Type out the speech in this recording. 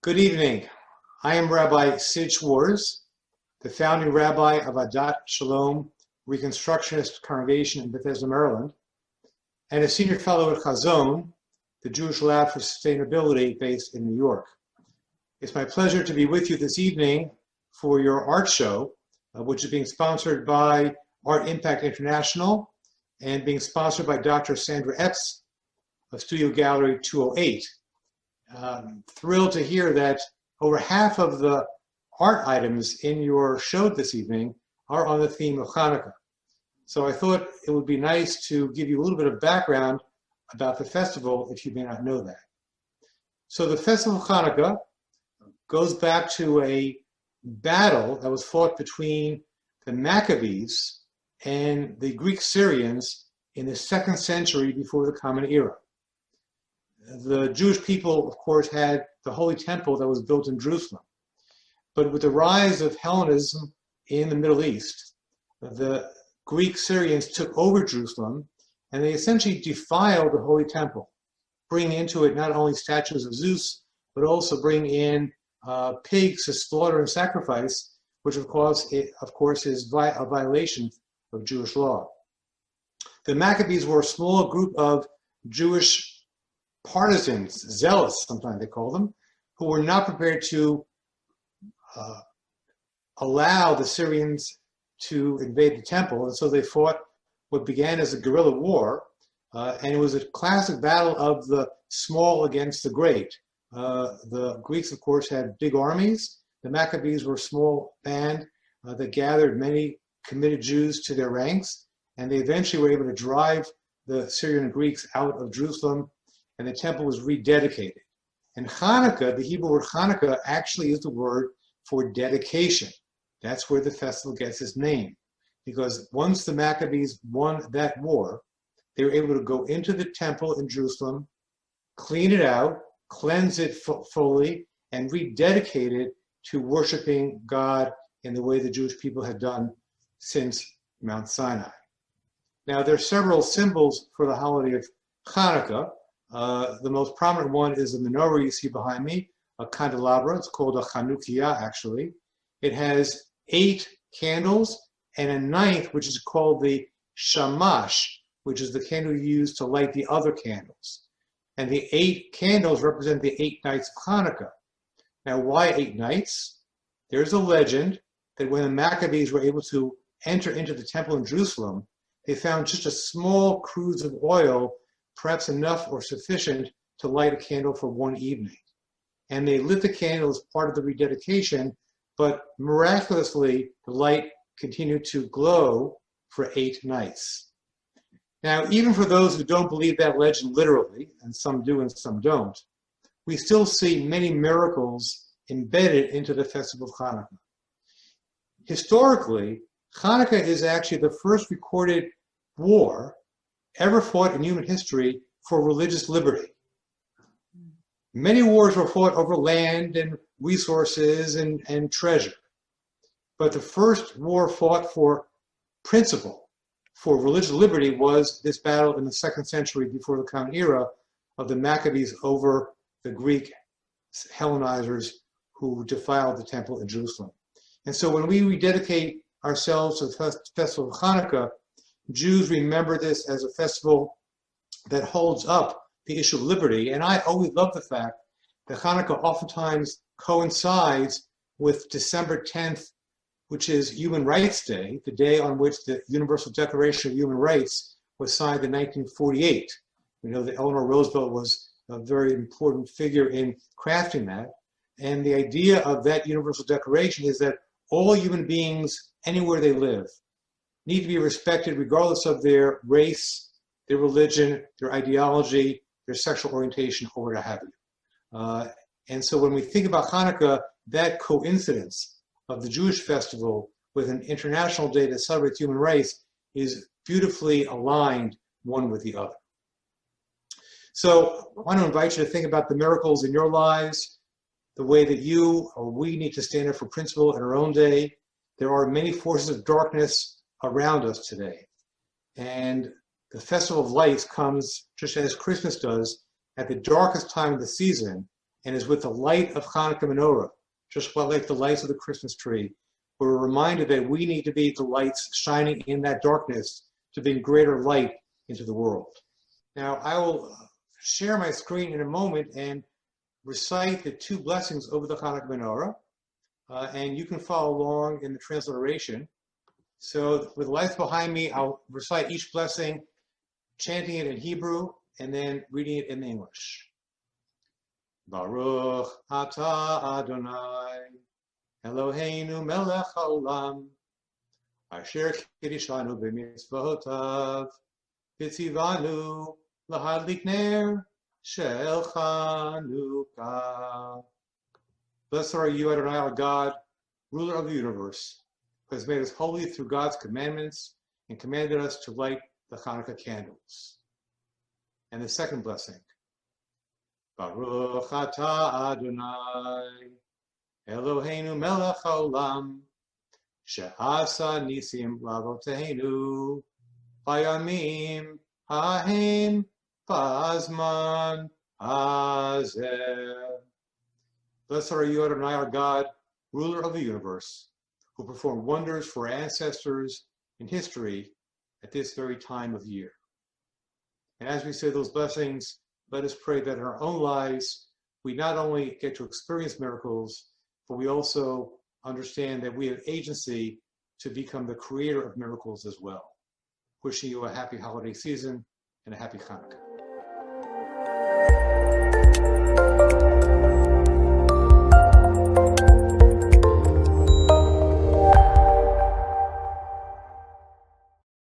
Good evening. I am Rabbi Sid Schwarz, the founding rabbi of Adat Shalom Reconstructionist Congregation in Bethesda, Maryland, and a senior fellow at Hazon, the Jewish Lab for Sustainability based in New York. It's my pleasure to be with you this evening for your art show, which is being sponsored by Art Impact International and being sponsored by Dr. Sandra Epps of Studio Gallery 208. Thrilled to hear that over half of the art items in your show this evening are on the theme of Hanukkah. So I thought it would be nice to give you a little bit of background about the festival if you may not know that. So the festival of Hanukkah goes back to a battle that was fought between the Maccabees and the Greek Syrians in the 2nd century before the Common Era. The Jewish people, of course, had the Holy Temple that was built in Jerusalem. But with the rise of Hellenism in the Middle East, the Greek Syrians took over Jerusalem and they essentially defiled the Holy Temple, bringing into it not only statues of Zeus, but also bring in pigs to slaughter and sacrifice, which of course is a violation of Jewish law. The Maccabees were a small group of Jewish partisans, zealots, sometimes they call them, who were not prepared to allow the Syrians to invade the temple, and so they fought what began as a guerrilla war, and it was a classic battle of the small against the great. The Greeks, of course, had big armies. The Maccabees were a small band that gathered many committed Jews to their ranks, and they eventually were able to drive the Syrian Greeks out of Jerusalem, and the temple was rededicated. And Hanukkah, the Hebrew word Hanukkah, actually is the word for dedication. That's where the festival gets its name. Because once the Maccabees won that war, they were able to go into the temple in Jerusalem, clean it out, cleanse it fully, and rededicate it to worshiping God in the way the Jewish people had done since Mount Sinai. Now, there are several symbols for the holiday of Hanukkah. The most prominent one is the menorah you see behind me, a candelabra. It's called a Hanukkah, actually. It has 8 candles and a 9th, which is called the shamash, which is the candle used to light the other candles. And the 8 candles represent the 8 nights of Hanukkah. Now, why 8 nights? There's a legend that when the Maccabees were able to enter into the temple in Jerusalem, they found just a small cruse of oil, perhaps enough or sufficient to light a candle for one evening. And they lit the candle as part of the rededication, but miraculously, the light continued to glow for 8 nights. Now, even for those who don't believe that legend literally, and some do and some don't, we still see many miracles embedded into the festival of Hanukkah. Historically, Hanukkah is actually the first recorded war ever fought in human history for religious liberty. Many wars were fought over land and resources and treasure. But the first war fought for principle, for religious liberty, was this battle in the 2nd century before the Common Era of the Maccabees over the Greek Hellenizers who defiled the temple in Jerusalem. And so when we rededicate ourselves to the festival of Hanukkah, Jews remember this as a festival that holds up the issue of liberty. And I always love the fact that Hanukkah oftentimes coincides with December 10th, which is Human Rights Day, the day on which the Universal Declaration of Human Rights was signed in 1948. We know that Eleanor Roosevelt was a very important figure in crafting that. And the idea of that Universal Declaration is that all human beings, anywhere they live, need to be respected regardless of their race, their religion, their ideology, their sexual orientation, or what have you. And so when we think about Hanukkah, that coincidence of the Jewish festival with an international day that celebrates human rights is beautifully aligned one with the other. So I want to invite you to think about the miracles in your lives, the way that you or we need to stand up for principle in our own day. There are many forces of darkness around us today. And the Festival of Lights comes just as Christmas does at the darkest time of the season, And is with the light of Hanukkah Menorah, just like the lights of the Christmas tree, we're reminded that we need to be the lights shining in that darkness to bring greater light into the world. Now, I will share my screen in a moment and recite the 2 blessings over the Hanukkah Menorah, and you can follow along in the transliteration. So with the lights behind me, I'll recite each blessing, chanting it in Hebrew, and then reading it in English. Baruch atah Adonai, Eloheinu melech haolam, asher kiddushanu b'mitzvotav, v'tzivanu lahadlik ner shel Chanukah. Blessed are you, Adonai, our God, ruler of the universe, who has made us holy through God's commandments and commanded us to light the Hanukkah candles. And the second blessing. Baruch atah Adonai, Eloheinu melech haolam, she'asa nisim lavoteinu, bayamim hahem ba'azman hazeh. Blessed are you, Adonai, our God, ruler of the universe, who performed wonders for our ancestors in history at this very time of year. And as we say those blessings, let us pray that in our own lives, we not only get to experience miracles, but we also understand that we have agency to become the creator of miracles as well. Wishing you a happy holiday season and a happy Hanukkah.